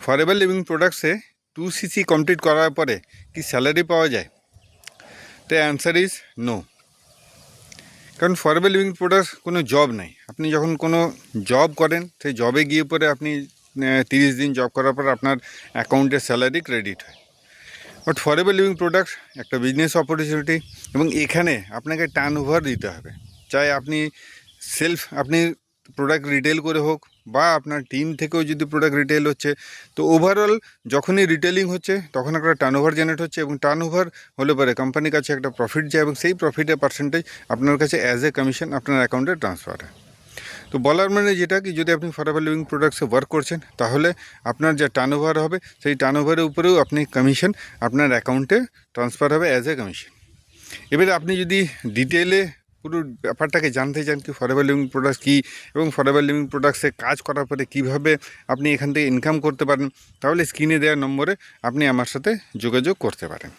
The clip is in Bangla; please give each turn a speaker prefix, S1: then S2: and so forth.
S1: ফরএভার লিভিং প্রোডাক্টসে 2cc কমপ্লিট করার পরে কি স্যালারি পাওয়া যায়? তো অ্যান্সার ইজ নো। কারণ ফরএভার লিভিং প্রোডাক্টস কোনো জব নাই। আপনি যখন কোনো জব করেন, সেই জবে গিয়ে পরে আপনি 30 দিন জব করার পর আপনার অ্যাকাউন্টে স্যালারি ক্রেডিট হয়। বাট ফরএভার লিভিং প্রোডাক্টস একটা বিজনেস অপরচুনিটি, এবং এখানে আপনাকে টার্ন ওভার দিতে হবে। চাই আপনি আপনি প্রোডাক্ট রিটেল করে হোক, বা আপনার টিম থেকেও যদি প্রোডাক্ট রিটেল হচ্ছে, তো ওভারঅল যখনই রিটেলিং হচ্ছে তখন একটা টার্ন ওভার জেনারেট হচ্ছে, এবং টার্ন ওভার হলে পরে কোম্পানির কাছে একটা প্রফিট যায়, এবং সেই প্রফিটের পার্সেন্টেজ আপনার কাছে অ্যাজ এ কমিশন আপনার অ্যাকাউন্টে ট্রান্সফার হয়। তো বলার মানে যেটা কি, যদি আপনি ফরএভার লিভিং প্রোডাক্টসে ওয়ার্ক করছেন, তাহলে আপনার যে টার্ন ওভার হবে সেই টার্ন ওভারের উপরেও আপনি কমিশন আপনার অ্যাকাউন্টে ট্রান্সফার হবে অ্যাজ এ কমিশন। এবারে আপনি যদি ডিটেলে পুরো ব্যাপারটাকে জানতে চান কি ফরএভার লিভিং প্রোডাক্টস কী, এবং ফরএভার লিভিং প্রোডাক্টসে কাজ করার পরে কীভাবে আপনি এখান থেকে ইনকাম করতে পারেন, তাহলে স্ক্রিনে দেওয়া নম্বরে আপনি আমার সাথে যোগাযোগ করতে পারেন।